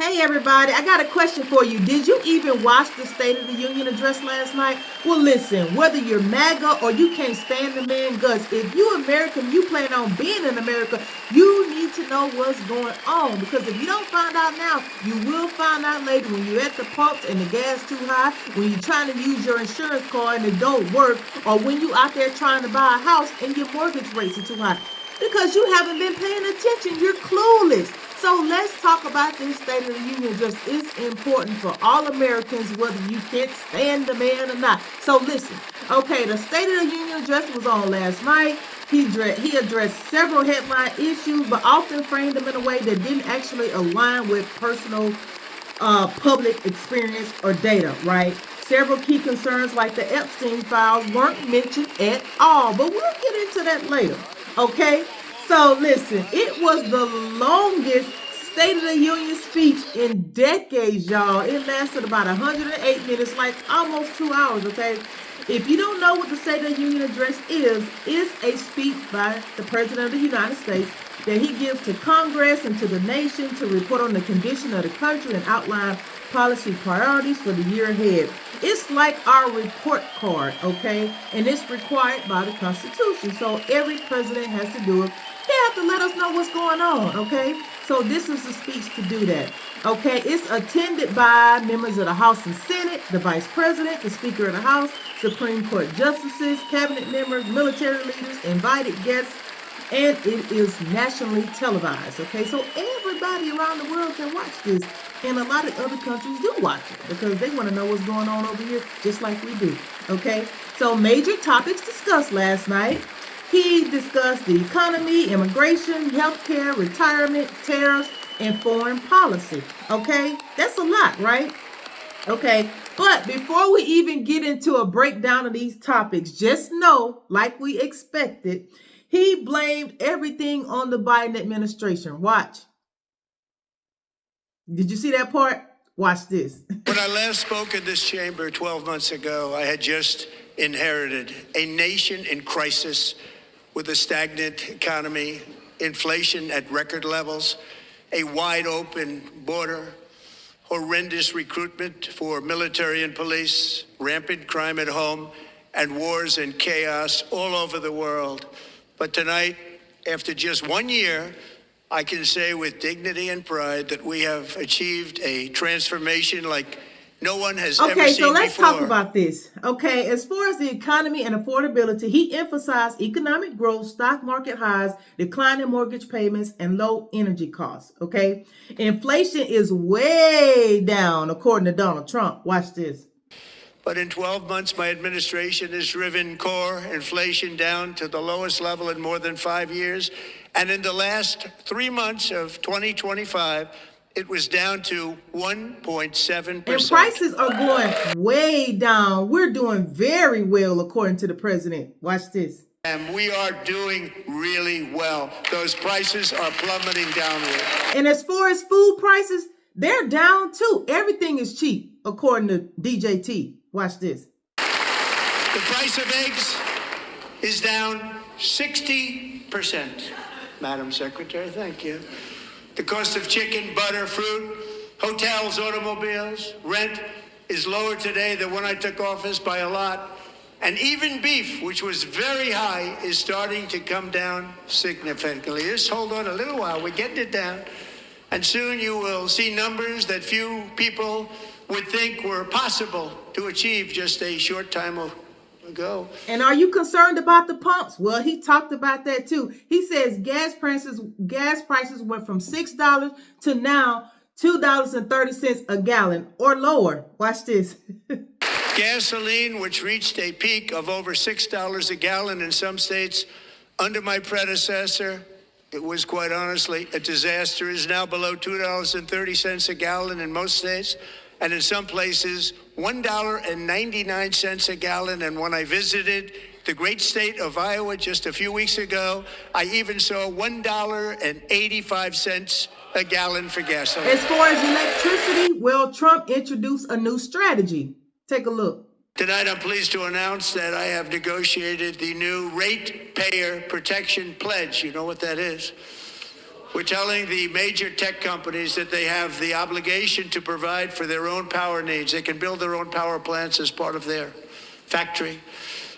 Hey everybody, I got a question for you. Did you even watch the State of the Union address last night? Well, listen, whether you're MAGA or you can't stand the man guts, if you American, you plan on being in America, you need to know what's going on. Because if you don't find out now, you will find out later when you're at the pumps and the gas too high, when you're trying to use your insurance card and it don't work, or when you out there trying to buy a house and your mortgage rates are too high. Because you haven't been paying attention. You're clueless. So let's talk about this State of the Union address. It's important for all Americans, whether you can't stand the man or not. So listen, okay, the State of the Union address was on last night. He addressed several headline issues, but often framed them in a way that didn't actually align with personal public experience or data, right? Several key concerns like the Epstein files weren't mentioned at all, but we'll get into that later, okay? So listen, it was the longest State of the Union speech in decades, y'all. It lasted about 108 minutes, like almost 2 hours, okay? If you don't know what the State of the Union address is, it's a speech by the President of the United States that he gives to Congress and to the nation to report on the condition of the country and outline policy priorities for the year ahead. It's like our report card, okay? And it's required by the Constitution. So every president has to do it. They have to let us know what's going on, okay? So this is the speech to do that. Okay, it's attended by members of the House and Senate, the Vice President, the Speaker of the House, Supreme Court justices, cabinet members, military leaders, invited guests, and it is nationally televised. Okay, so everybody around the world can watch this, and a lot of other countries do watch it because they want to know what's going on over here, just like we do. Okay, so major topics discussed last night. He discussed the economy, immigration, healthcare, retirement, tariffs, and foreign policy. Okay, that's a lot, right? Okay, but before we even get into a breakdown of these topics, just know, like we expected, he blamed everything on the Biden administration. Watch. Did you see that part? Watch this. When I last spoke in this chamber 12 months ago, I had just inherited a nation in crisis with a stagnant economy, inflation at record levels, a wide open border, horrendous recruitment for military and police, rampant crime at home, and wars and chaos all over the world. But tonight, after just 1 year, I can say with dignity and pride that we have achieved a transformation like no one has ever seen before. Okay, so let's talk about this. Okay, as far as the economy and affordability, he emphasized economic growth, stock market highs, declining mortgage payments, and low energy costs. Okay, inflation is way down, according to Donald Trump. Watch this. But in 12 months, my administration has driven core inflation down to the lowest level in more than 5 years. And in the last 3 months of 2025, it was down to 1.7%. And prices are going way down. We're doing very well, according to the president. Watch this. And we are doing really well. Those prices are plummeting downward. And as far as food prices, they're down too. Everything is cheap, according to DJT. Watch this. The price of eggs is down 60%. Madam Secretary, thank you. The cost of chicken, butter, fruit, hotels, automobiles, rent is lower today than when I took office by a lot. And even beef, which was very high, is starting to come down significantly. Just hold on a little while. We're getting it down. And soon you will see numbers that few people would think were possible to achieve just a short time ago. And are you concerned about the pumps? Well, he talked about that too. He says gas prices went from $6 to now $2.30 a gallon or lower. Watch this. Gasoline, which reached a peak of over $6 a gallon in some states under my predecessor, it was quite honestly a disaster, is now below $2.30 a gallon in most states, and in some places $1.99 a gallon. And when I visited the great state of Iowa just a few weeks ago, I even saw $1.85 a gallon for gasoline. As far as electricity, well, Trump introduced a new strategy. Take a look. Tonight, I'm pleased to announce that I have negotiated the new Ratepayer Protection Pledge. You know what that is? We're telling the major tech companies that they have the obligation to provide for their own power needs. They can build their own power plants as part of their factory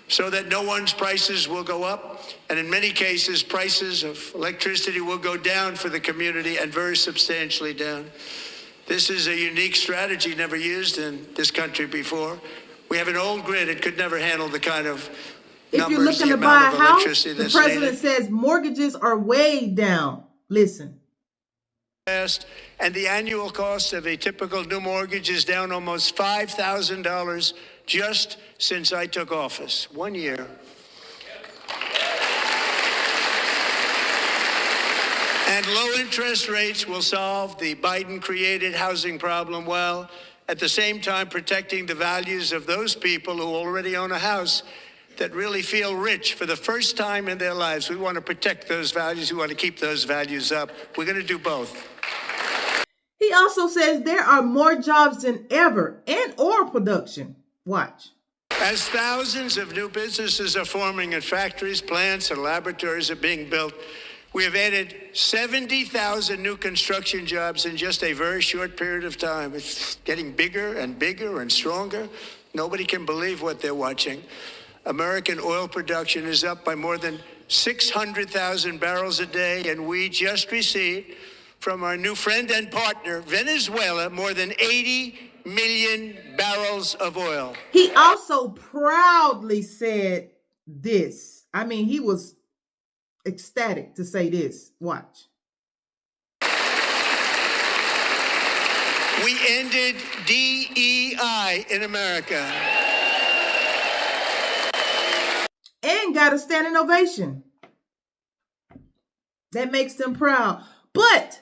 so that no one's prices will go up. And in many cases, prices of electricity will go down for the community, and very substantially down. This is a unique strategy never used in this country before. We have an old grid. It could never handle the kind of if you're numbers, looking the to buy amount a of house, electricity the that's president needed. says mortgages are way down. Listen. And the annual cost of a typical new mortgage is down almost $5,000 just since I took office. 1 year. And low interest rates will solve the Biden-created housing problem while at the same time protecting the values of those people who already own a house that really feel rich for the first time in their lives. We want to protect those values. We want to keep those values up. We're going to do both. He also says there are more jobs than ever in oil production. Watch. As thousands of new businesses are forming in factories, plants, and laboratories are being built, we have added 70,000 new construction jobs in just a very short period of time. It's getting bigger and bigger and stronger. Nobody can believe what they're watching. American oil production is up by more than 600,000 barrels a day, and we just received from our new friend and partner, Venezuela, more than 80 million barrels of oil. He also proudly said this. I mean, he was ecstatic to say this. Watch. We ended DEI in America. And got a standing ovation. That makes them proud. But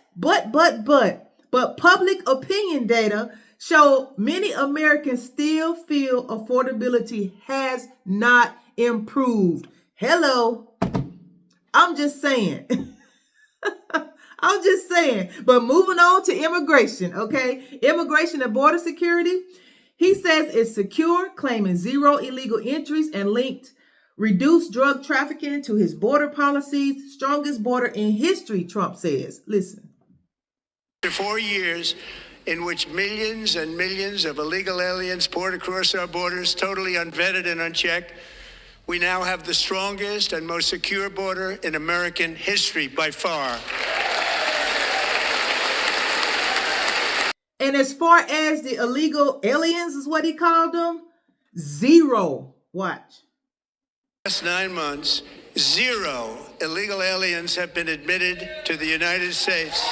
public opinion data show many Americans still feel affordability has not improved. Hello. I'm just saying. I'm just saying. But moving on to immigration, okay? Immigration and border security. He says it's secure, claiming zero illegal entries and linked reduced drug trafficking to his border policies. Strongest border in history, Trump says. Listen. For 4 years in which millions and millions of illegal aliens poured across our borders, totally unvetted and unchecked, we now have the strongest and most secure border in American history by far. And as far as the illegal aliens is what he called them, zero. Watch. Last 9 months, 0 illegal aliens have been admitted to the United States.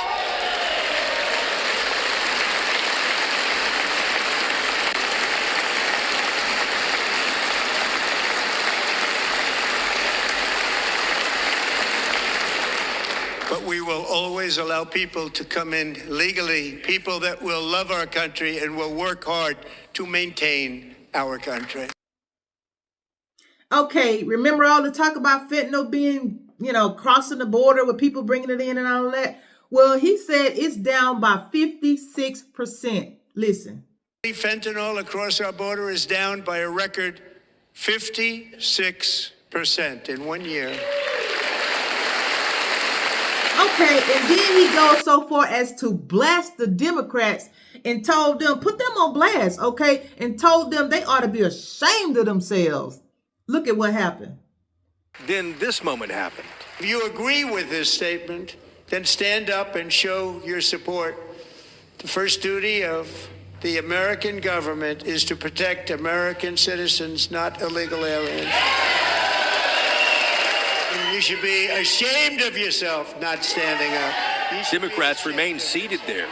But we will always allow people to come in legally, people that will love our country and will work hard to maintain our country. Okay, remember all the talk about fentanyl being, crossing the border with people bringing it in and all that? Well, he said it's down by 56%. Listen. Fentanyl across our border is down by a record 56% in 1 year. Okay, and then he goes so far as to blast the Democrats and told them, put them on blast, okay, and told them they ought to be ashamed of themselves. Look at what happened. Then this moment happened. If you agree with this statement, then stand up and show your support. The first duty of the American government is to protect American citizens, not illegal aliens. And you should be ashamed of yourself not standing up. Democrats remain seated there.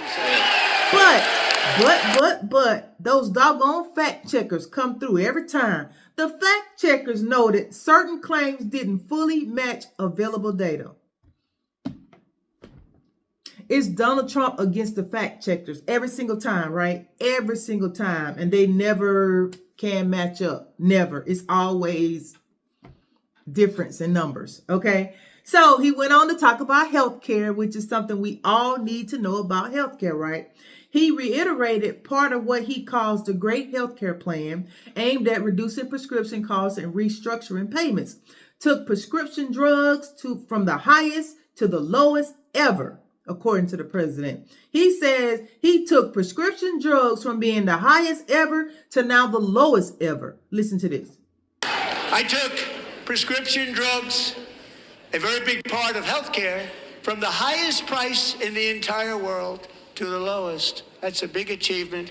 But those doggone fact checkers come through every time. The fact checkers noted certain claims didn't fully match available data. It's Donald Trump against the fact checkers every single time, right? Every single time. And they never can match up. Never. It's always difference in numbers, okay? So he went on to talk about healthcare, which is something we all need to know about healthcare, right? He reiterated part of what he calls the Great Healthcare Plan, aimed at reducing prescription costs and restructuring payments. Took prescription drugs from the highest to the lowest ever. according to the president. He says he took prescription drugs from being the highest ever to now the lowest ever. Listen to this. I took prescription drugs, a very big part of healthcare, from the highest price in the entire world to the lowest. That's a big achievement.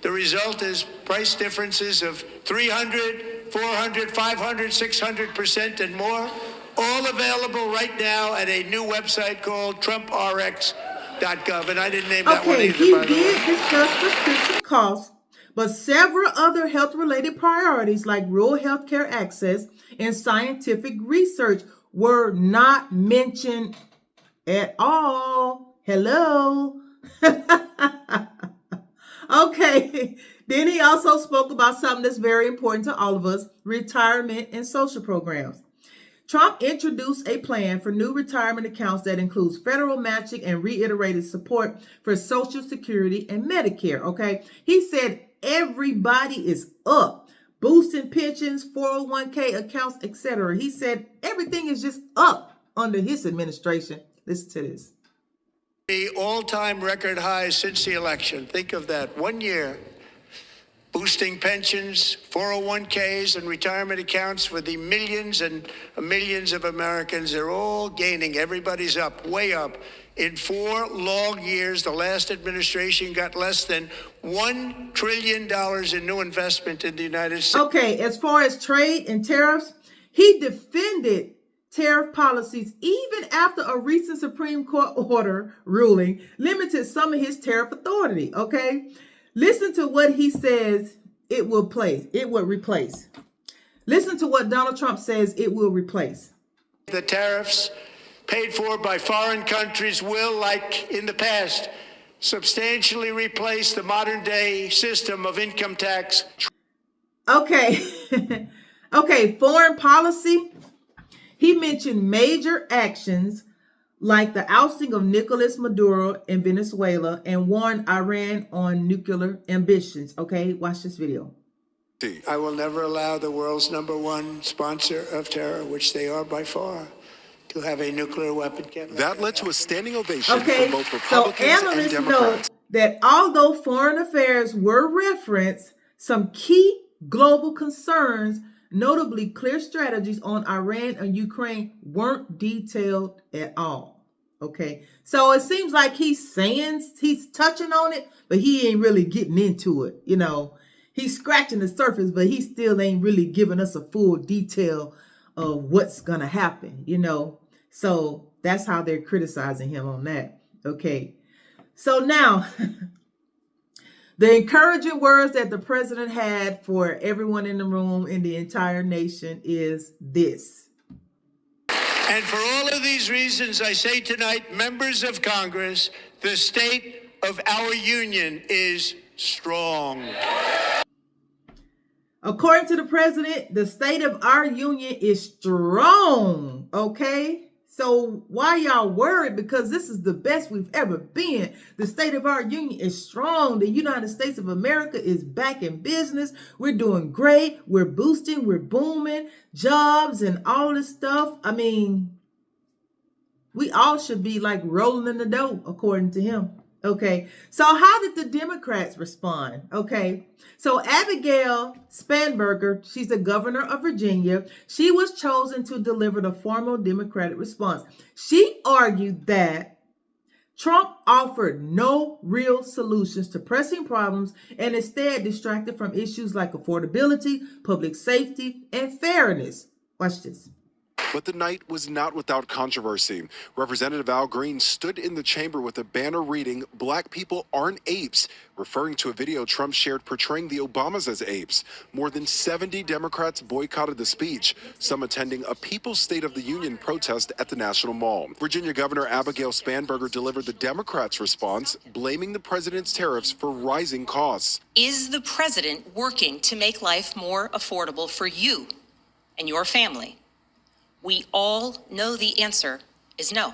The result is price differences of 300, 400, 500, 600% and more, all available right now at a new website called TrumpRx.gov. And I didn't name that one Okay, either, he by the way. did discuss prescription costs, but several other health-related priorities like rural healthcare access and scientific research were not mentioned at all. Hello. Okay. Then he also spoke about something that's very important to all of us, retirement and social programs. Trump introduced a plan for new retirement accounts that includes federal matching and reiterated support for Social Security and Medicare. Okay. He said everybody is up, boosting pensions, 401k accounts, etc. He said everything is just up under his administration. Listen to this. The all-time record highs since the election. Think of that. 1 year, boosting pensions, 401ks, and retirement accounts for the millions and millions of Americans. They're all gaining. Everybody's up, way up. In 4 long years, the last administration got less than $1 trillion in new investment in the United States. Okay, as far as trade and tariffs, he defended tariff policies even after a recent Supreme Court order ruling limited some of his tariff authority. Okay, listen to what he says it will replace. Listen to what Donald Trump says it will replace. The tariffs paid for by foreign countries will, like in the past, substantially replace the modern day system of income tax. Okay. Okay, foreign policy. He mentioned major actions like the ousting of Nicolas Maduro in Venezuela and warned Iran on nuclear ambitions. Okay, watch this video. I will never allow the world's #1 sponsor of terror, which they are by far, to have a nuclear weapon. That led to a standing ovation Okay, from both so Republicans and analysts Democrats. know that although foreign affairs were referenced, some key global concerns, notably clear strategies on Iran and Ukraine, weren't detailed at all. Okay, so it seems like he's touching on it, but he ain't really getting into it. You know, he's scratching the surface, but he still ain't really giving us a full detail of what's gonna happen. You know, so that's how they're criticizing him on that. Okay, so now the encouraging words that the president had for everyone in the room in the entire nation is this. And for all of these reasons, I say tonight, members of Congress, the state of our union is strong. According to the president, the state of our union is strong. Okay? So why y'all worried? Because this is the best we've ever been. The state of our union is strong. The United States of America is back in business. We're doing great. We're boosting. We're booming. Jobs and all this stuff. I mean, we all should be like rolling in the dough, according to him. Okay, so how did the Democrats respond? Okay, so Abigail Spanberger, she's the governor of Virginia. She was chosen to deliver the formal Democratic response. She argued that Trump offered no real solutions to pressing problems and instead distracted from issues like affordability, public safety, and fairness. Watch this. But the night was not without controversy. Representative Al Green stood in the chamber with a banner reading, "Black people aren't apes," referring to a video Trump shared portraying the Obamas as apes. More than 70 Democrats boycotted the speech, some attending a People's State of the Union protest at the National Mall. Virginia Governor Abigail Spanberger delivered the Democrats' response, blaming the president's tariffs for rising costs. Is the president working to make life more affordable for you and your family? We all know the answer is no.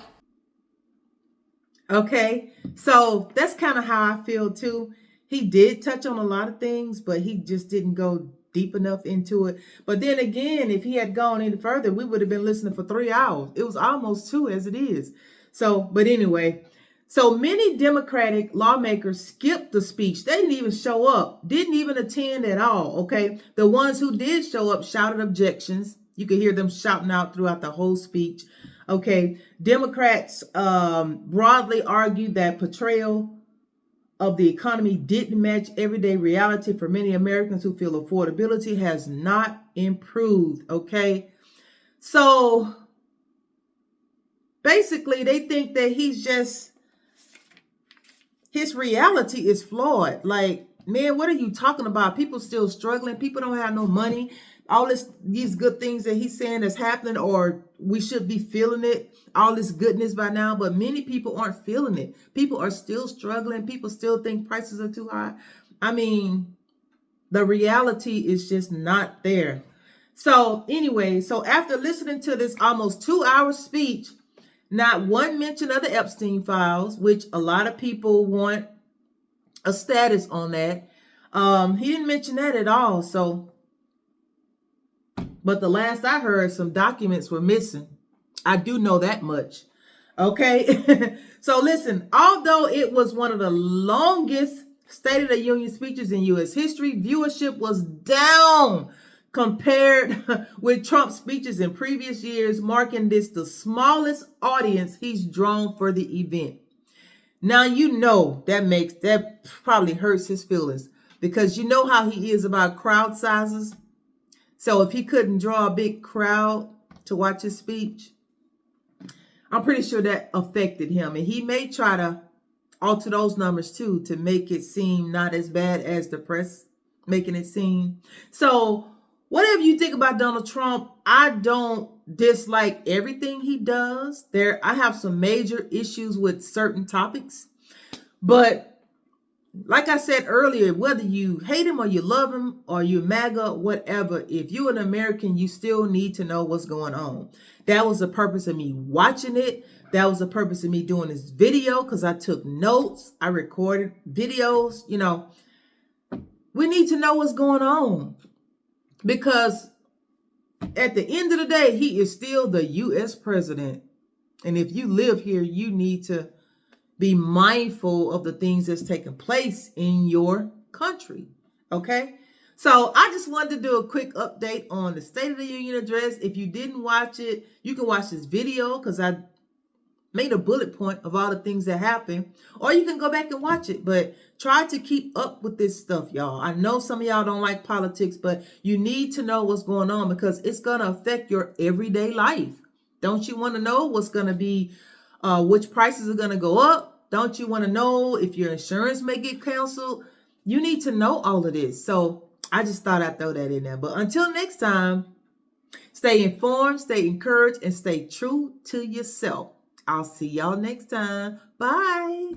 Okay, so that's kind of how I feel too. He did touch on a lot of things, but he just didn't go deep enough into it. But then again, if he had gone any further, we would have been listening for 3 hours. It was almost 2 as it is. So, but anyway, So many Democratic lawmakers skipped the speech. They didn't even show up, didn't even attend at all. Okay. The ones who did show up shouted objections. You could hear them shouting out throughout the whole speech. Okay. Democrats broadly argued that portrayal of the economy didn't match everyday reality for many Americans who feel affordability has not improved. Okay. So basically, they think that his reality is flawed. Like, man, what are you talking about? People still struggling. People don't have no money. All these good things that he's saying is happening, or we should be feeling it. All this goodness by now, but many people aren't feeling it. People are still struggling. People still think prices are too high. I mean, the reality is just not there. So anyway, so after listening to this almost 2-hour speech, not one mention of the Epstein files, which a lot of people want a status on that. He didn't mention that at all. So, but the last I heard, some documents were missing. I do know that much. Okay. So listen, although it was one of the longest State of the Union speeches in U.S. history, viewership was down compared with Trump's speeches in previous years, marking this the smallest audience he's drawn for the event. Now, you know that probably hurts his feelings, because you know how he is about crowd sizes. So if he couldn't draw a big crowd to watch his speech, I'm pretty sure that affected him. And he may try to alter those numbers too, to make it seem not as bad as the press making it seem. So whatever you think about Donald Trump, I don't dislike everything he does. I have some major issues with certain topics. But like I said earlier, whether you hate him or you love him or you MAGA, whatever, if you're an American, you still need to know what's going on. That was the purpose of me watching it. That was the purpose of me doing this video, because I took notes. I recorded videos. You know, we need to know what's going on, because at the end of the day, he is still the U.S. president. And if you live here, you need to be mindful of the things that's taking place in your country. Okay. So I just wanted to do a quick update on the State of the Union address. If you didn't watch it, you can watch this video, because I made a bullet point of all the things that happened, or you can go back and watch it. But try to keep up with this stuff, y'all. I know some of y'all don't like politics, but you need to know what's going on, because it's going to affect your everyday life. Don't you want to know what's going to be, which prices are going to go up? Don't you want to know if your insurance may get canceled? You need to know all of this. So I just thought I'd throw that in there. But until next time, stay informed, stay encouraged, and stay true to yourself. I'll see y'all next time. Bye.